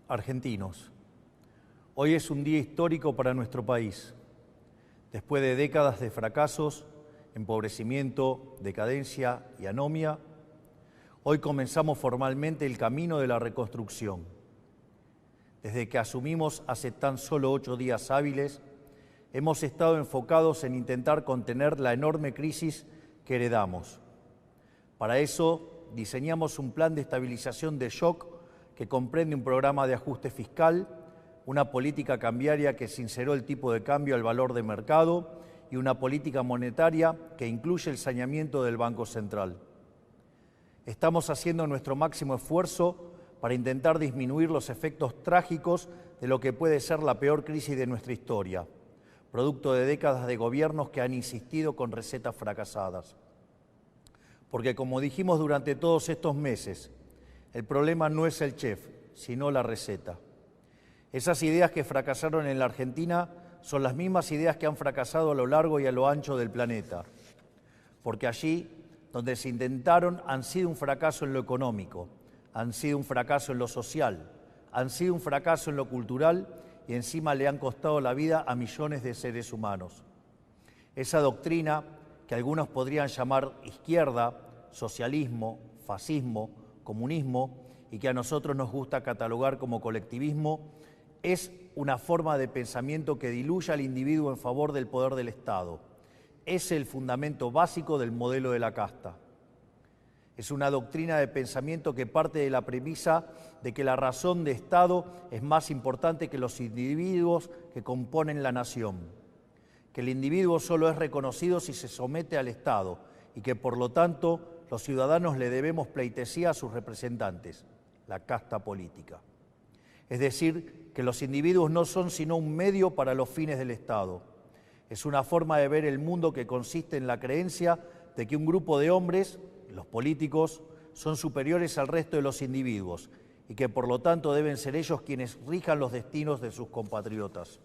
Argentinos, hoy es un día histórico para nuestro país. Después de décadas de fracasos, empobrecimiento, decadencia y anomia, hoy comenzamos formalmente el camino de la reconstrucción. Desde que asumimos hace tan solo 8 días hábiles, hemos estado enfocados en intentar contener la enorme crisis que heredamos. Para eso, diseñamos un plan de estabilización de shock que comprende un programa de ajuste fiscal, una política cambiaria que sinceró el tipo de cambio al valor de mercado y una política monetaria que incluye el saneamiento del Banco Central. Estamos haciendo nuestro máximo esfuerzo para intentar disminuir los efectos trágicos de lo que puede ser la peor crisis de nuestra historia, producto de décadas de gobiernos que han insistido con recetas fracasadas. Porque como dijimos durante todos estos meses, el problema no es el chef, sino la receta. Esas ideas que fracasaron en la Argentina son las mismas ideas que han fracasado a lo largo y a lo ancho del planeta. Porque allí, donde se intentaron, han sido un fracaso en lo económico, han sido un fracaso en lo social, han sido un fracaso en lo cultural y encima le han costado la vida a millones de seres humanos. Esa doctrina, que algunos podrían llamar izquierda, socialismo, fascismo, comunismo, y que a nosotros nos gusta catalogar como colectivismo, es una forma de pensamiento que diluye al individuo en favor del poder del Estado. Es el fundamento básico del modelo de la casta. Es una doctrina de pensamiento que parte de la premisa de que la razón de Estado es más importante que los individuos que componen la nación, que el individuo solo es reconocido si se somete al Estado y que, por lo tanto, los ciudadanos le debemos pleitesía a sus representantes, la casta política. Es decir, que los individuos no son sino un medio para los fines del Estado. Es una forma de ver el mundo que consiste en la creencia de que un grupo de hombres, los políticos, son superiores al resto de los individuos y que por lo tanto deben ser ellos quienes rijan los destinos de sus compatriotas.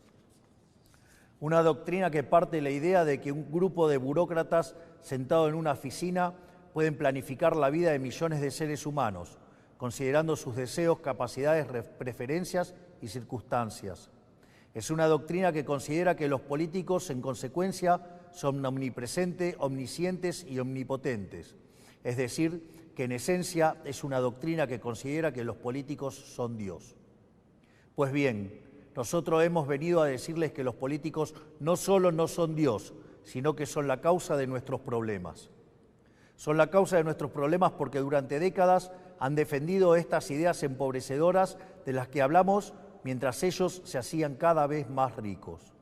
Una doctrina que parte de la idea de que un grupo de burócratas sentado en una oficina pueden planificar la vida de millones de seres humanos, considerando sus deseos, capacidades, preferencias y circunstancias. Es una doctrina que considera que los políticos, en consecuencia, son omnipresentes, omniscientes y omnipotentes. Es decir, que en esencia es una doctrina que considera que los políticos son Dios. Pues bien, nosotros hemos venido a decirles que los políticos no solo no son Dios, sino que son la causa de nuestros problemas. Son la causa de nuestros problemas porque durante décadas han defendido estas ideas empobrecedoras de las que hablamos mientras ellos se hacían cada vez más ricos.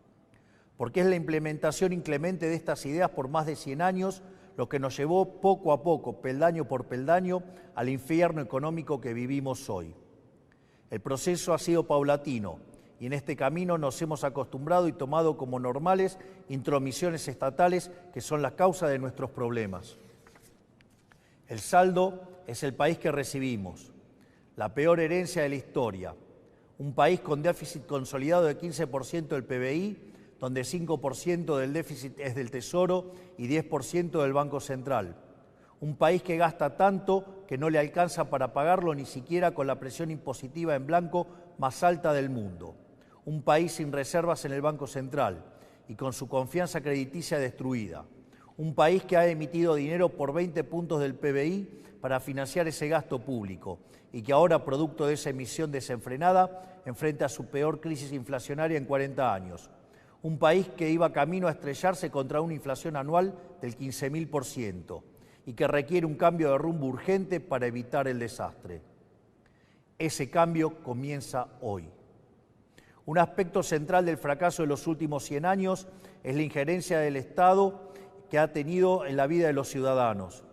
Porque es la implementación inclemente de estas ideas por más de 100 años lo que nos llevó poco a poco, peldaño por peldaño, al infierno económico que vivimos hoy. El proceso ha sido paulatino y en este camino nos hemos acostumbrado y tomado como normales intromisiones estatales que son la causa de nuestros problemas. El saldo es el país que recibimos, la peor herencia de la historia, un país con déficit consolidado de 15% del PBI, donde 5% del déficit es del Tesoro y 10% del Banco Central. Un país que gasta tanto que no le alcanza para pagarlo ni siquiera con la presión impositiva en blanco más alta del mundo. Un país sin reservas en el Banco Central y con su confianza crediticia destruida. Un país que ha emitido dinero por 20 puntos del PBI para financiar ese gasto público y que ahora, producto de esa emisión desenfrenada, enfrenta su peor crisis inflacionaria en 40 años. Un país que iba camino a estrellarse contra una inflación anual del 15.000% y que requiere un cambio de rumbo urgente para evitar el desastre. Ese cambio comienza hoy. Un aspecto central del fracaso de los últimos 100 años es la injerencia del Estado que ha tenido en la vida de los ciudadanos,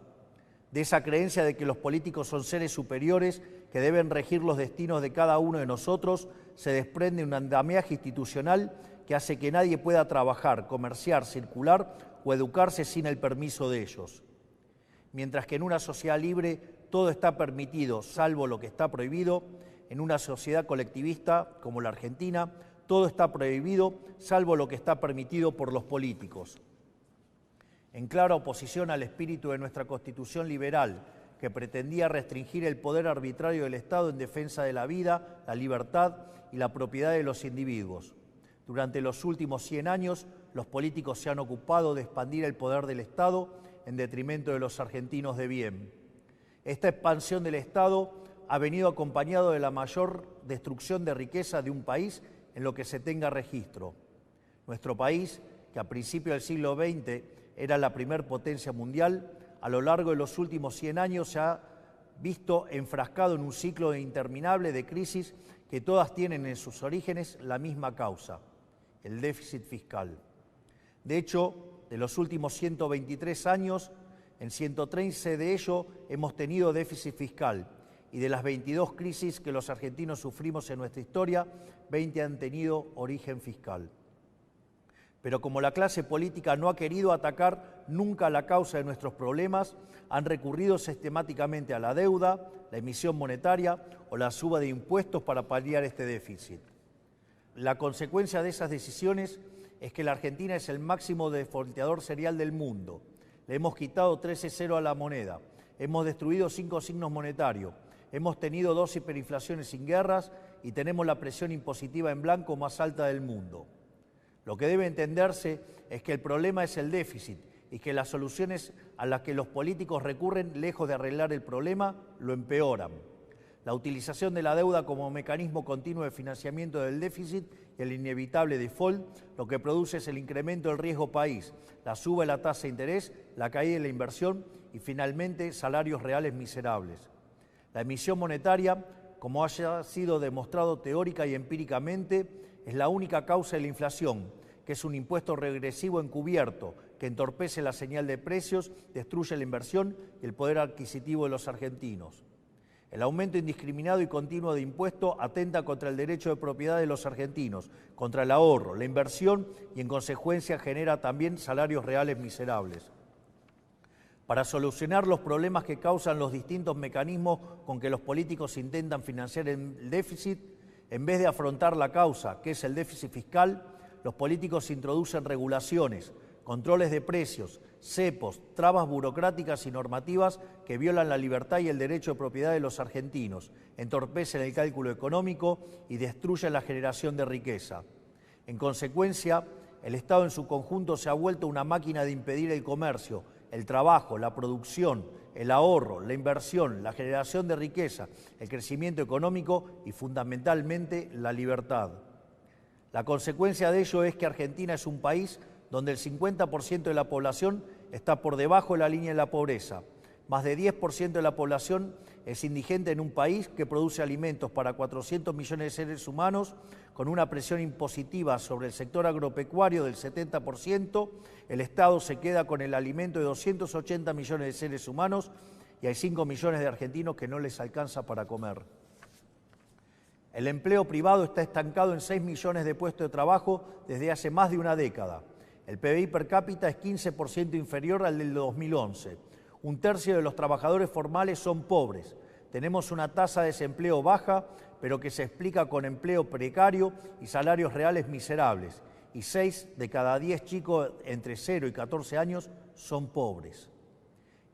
de esa creencia de que los políticos son seres superiores que deben regir los destinos de cada uno de nosotros, se desprende un andamiaje institucional que hace que nadie pueda trabajar, comerciar, circular o educarse sin el permiso de ellos. Mientras que en una sociedad libre todo está permitido, salvo lo que está prohibido, en una sociedad colectivista como la Argentina, todo está prohibido, salvo lo que está permitido por los políticos. En clara oposición al espíritu de nuestra Constitución liberal, que pretendía restringir el poder arbitrario del Estado en defensa de la vida, la libertad y la propiedad de los individuos. Durante los últimos 100 años, los políticos se han ocupado de expandir el poder del Estado en detrimento de los argentinos de bien. Esta expansión del Estado ha venido acompañado de la mayor destrucción de riqueza de un país en lo que se tenga registro. Nuestro país, que a principios del siglo XX era la primer potencia mundial, a lo largo de los últimos 100 años se ha visto enfrascado en un ciclo interminable de crisis que todas tienen en sus orígenes la misma causa: el déficit fiscal. De hecho, de los últimos 123 años, en 113 de ellos hemos tenido déficit fiscal, y de las 22 crisis que los argentinos sufrimos en nuestra historia, 20 han tenido origen fiscal. Pero como la clase política no ha querido atacar nunca la causa de nuestros problemas, han recurrido sistemáticamente a la deuda, la emisión monetaria o la suba de impuestos para paliar este déficit. La consecuencia de esas decisiones es que la Argentina es el máximo defaulteador serial del mundo. Le hemos quitado 13-0 a la moneda, hemos destruido 5 signos monetarios, hemos tenido 2 hiperinflaciones sin guerras y tenemos la presión impositiva en blanco más alta del mundo. Lo que debe entenderse es que el problema es el déficit y que las soluciones a las que los políticos recurren, lejos de arreglar el problema, lo empeoran. La utilización de la deuda como mecanismo continuo de financiamiento del déficit y el inevitable default, lo que produce es el incremento del riesgo país, la suba de la tasa de interés, la caída de la inversión y finalmente salarios reales miserables. La emisión monetaria, como haya sido demostrado teórica y empíricamente, es la única causa de la inflación, que es un impuesto regresivo encubierto que entorpece la señal de precios, destruye la inversión y el poder adquisitivo de los argentinos. El aumento indiscriminado y continuo de impuestos atenta contra el derecho de propiedad de los argentinos, contra el ahorro, la inversión y en consecuencia genera también salarios reales miserables. Para solucionar los problemas que causan los distintos mecanismos con que los políticos intentan financiar el déficit, en vez de afrontar la causa, que es el déficit fiscal, los políticos introducen regulaciones, controles de precios, cepos, trabas burocráticas y normativas que violan la libertad y el derecho de propiedad de los argentinos, entorpecen el cálculo económico y destruyen la generación de riqueza. En consecuencia, el Estado en su conjunto se ha vuelto una máquina de impedir el comercio, el trabajo, la producción, el ahorro, la inversión, la generación de riqueza, el crecimiento económico y fundamentalmente la libertad. La consecuencia de ello es que Argentina es un país donde el 50% de la población está por debajo de la línea de la pobreza. Más de 10% de la población es indigente en un país que produce alimentos para 400 millones de seres humanos, con una presión impositiva sobre el sector agropecuario del 70%, el Estado se queda con el alimento de 280 millones de seres humanos y hay 5 millones de argentinos que no les alcanza para comer. El empleo privado está estancado en 6 millones de puestos de trabajo desde hace más de una década. El PBI per cápita es 15% inferior al del 2011. Un tercio de los trabajadores formales son pobres. Tenemos una tasa de desempleo baja, pero que se explica con empleo precario y salarios reales miserables. Y 6 de cada 10 chicos entre 0 y 14 años son pobres.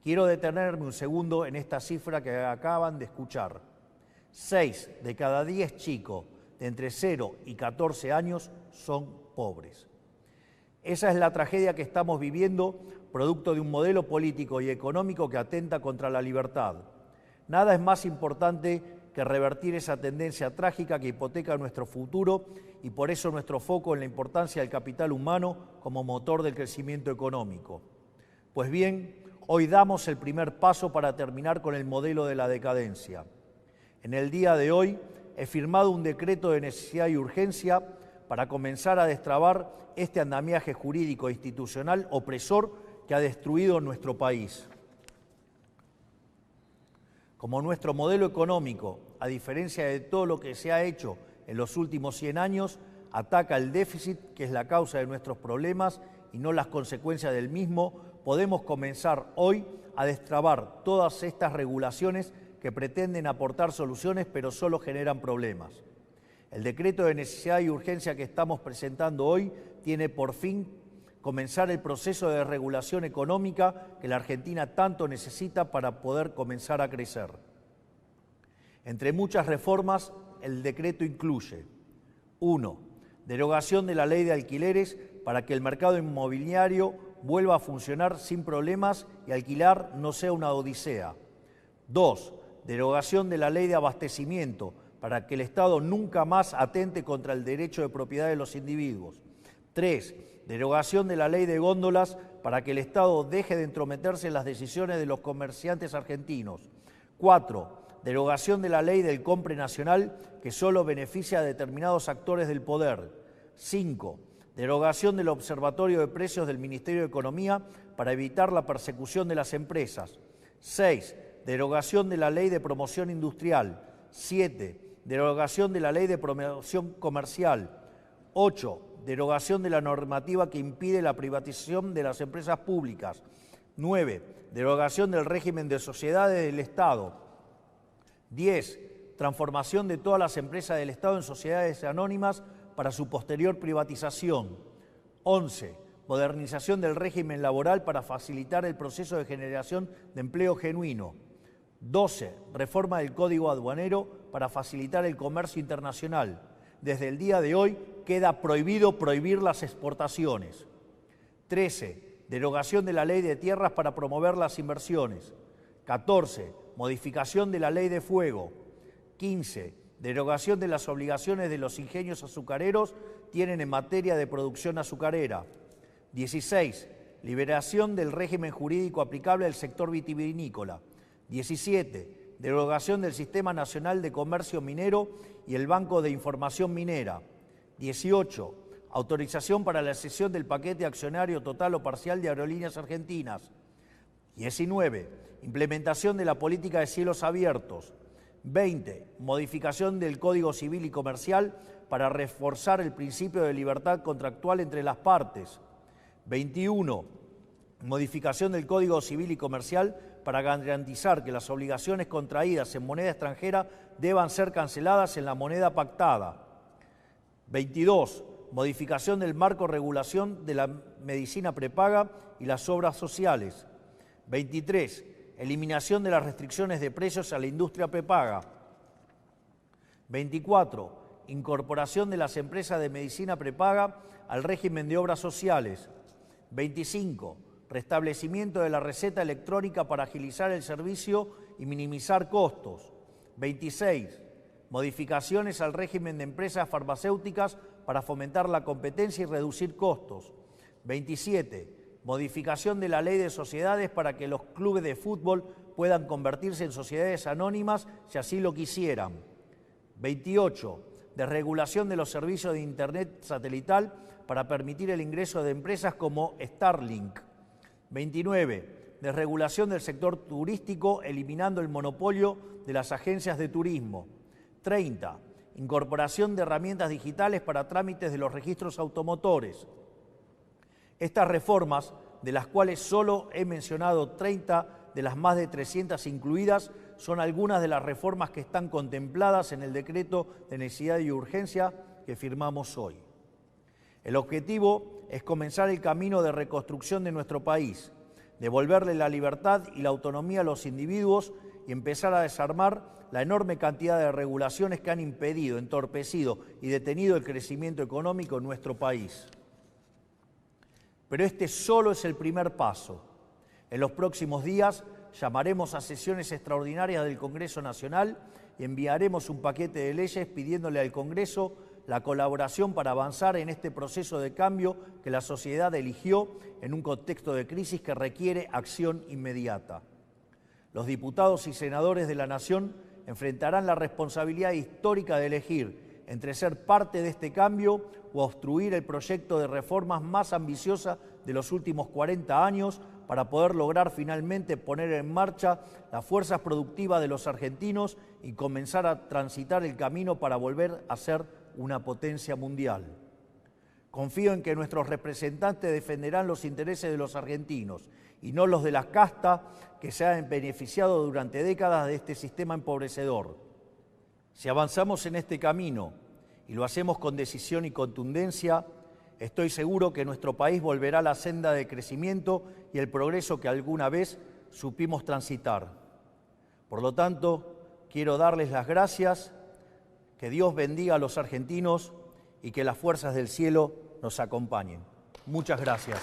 Quiero detenerme un segundo en esta cifra que acaban de escuchar. 6 de cada 10 chicos de entre 0 y 14 años son pobres. Esa es la tragedia que estamos viviendo, producto de un modelo político y económico que atenta contra la libertad. Nada es más importante que revertir esa tendencia trágica que hipoteca nuestro futuro y por eso nuestro foco en la importancia del capital humano como motor del crecimiento económico. Pues bien, hoy damos el primer paso para terminar con el modelo de la decadencia. En el día de hoy he firmado un decreto de necesidad y urgencia para comenzar a destrabar este andamiaje jurídico e institucional opresor que ha destruido nuestro país. Como nuestro modelo económico, a diferencia de todo lo que se ha hecho en los últimos 100 años, ataca el déficit, que es la causa de nuestros problemas y no las consecuencias del mismo, podemos comenzar hoy a destrabar todas estas regulaciones que pretenden aportar soluciones pero solo generan problemas. El decreto de necesidad y urgencia que estamos presentando hoy tiene por fin comenzar el proceso de desregulación económica que la Argentina tanto necesita para poder comenzar a crecer. Entre muchas reformas, el decreto incluye: 1. Derogación de la ley de alquileres para que el mercado inmobiliario vuelva a funcionar sin problemas y alquilar no sea una odisea. 2. Derogación de la ley de abastecimiento para que el Estado nunca más atente contra el derecho de propiedad de los individuos. 3. Derogación de la ley de góndolas para que el Estado deje de entrometerse en las decisiones de los comerciantes argentinos. 4. Derogación de la ley del compre nacional que solo beneficia a determinados actores del poder. 5. Derogación del Observatorio de Precios del Ministerio de Economía para evitar la persecución de las empresas. 6. Derogación de la ley de promoción industrial. 7. Derogación de la ley de promoción comercial. 8. Derogación de la normativa que impide la privatización de las empresas públicas. 9. Derogación del régimen de sociedades del Estado. 10. Transformación de todas las empresas del Estado en sociedades anónimas para su posterior privatización. 11. Modernización del régimen laboral para facilitar el proceso de generación de empleo genuino. 12. Reforma del Código Aduanero para facilitar el comercio internacional. Desde el día de hoy queda prohibido prohibir las exportaciones. 13. Derogación de la ley de tierras para promover las inversiones. 14. Modificación de la ley de fuego. 15. Derogación de las obligaciones de los ingenios azucareros tienen en materia de producción azucarera. 16. Liberación del régimen jurídico aplicable al sector vitivinícola. 17. Derogación del Sistema Nacional de Comercio Minero y el Banco de Información Minera. 18. Autorización para la cesión del paquete accionario total o parcial de Aerolíneas Argentinas. 19. Implementación de la política de cielos abiertos. 20. Modificación del Código Civil y Comercial para reforzar el principio de libertad contractual entre las partes. 21. Modificación del Código Civil y Comercial para garantizar que las obligaciones contraídas en moneda extranjera deban ser canceladas en la moneda pactada. 22. Modificación del marco de regulación de la medicina prepaga y las obras sociales. 23. Eliminación de las restricciones de precios a la industria prepaga. 24. Incorporación de las empresas de medicina prepaga al régimen de obras sociales. 25. Restablecimiento de la receta electrónica para agilizar el servicio y minimizar costos. 26. Modificaciones al régimen de empresas farmacéuticas para fomentar la competencia y reducir costos. 27. Modificación de la ley de sociedades para que los clubes de fútbol puedan convertirse en sociedades anónimas si así lo quisieran. 28. Desregulación de los servicios de Internet satelital para permitir el ingreso de empresas como Starlink. 29. Desregulación del sector turístico eliminando el monopolio de las agencias de turismo. 30. Incorporación de herramientas digitales para trámites de los registros automotores. Estas reformas, de las cuales solo he mencionado 30 de las más de 300 incluidas, son algunas de las reformas que están contempladas en el decreto de necesidad y urgencia que firmamos hoy. El objetivo es comenzar el camino de reconstrucción de nuestro país, devolverle la libertad y la autonomía a los individuos y empezar a desarmar la enorme cantidad de regulaciones que han impedido, entorpecido y detenido el crecimiento económico en nuestro país. Pero este solo es el primer paso. En los próximos días llamaremos a sesiones extraordinarias del Congreso Nacional y enviaremos un paquete de leyes pidiéndole al Congreso la colaboración para avanzar en este proceso de cambio que la sociedad eligió en un contexto de crisis que requiere acción inmediata. Los diputados y senadores de la Nación enfrentarán la responsabilidad histórica de elegir entre ser parte de este cambio o obstruir el proyecto de reformas más ambiciosa de los últimos 40 años para poder lograr finalmente poner en marcha las fuerzas productivas de los argentinos y comenzar a transitar el camino para volver a ser una potencia mundial. Confío en que nuestros representantes defenderán los intereses de los argentinos y no los de la casta que se han beneficiado durante décadas de este sistema empobrecedor. Si avanzamos en este camino y lo hacemos con decisión y contundencia, estoy seguro que nuestro país volverá a la senda de crecimiento y el progreso que alguna vez supimos transitar. Por lo tanto, quiero darles las gracias, que Dios bendiga a los argentinos y que las fuerzas del cielo nos acompañen. Muchas gracias.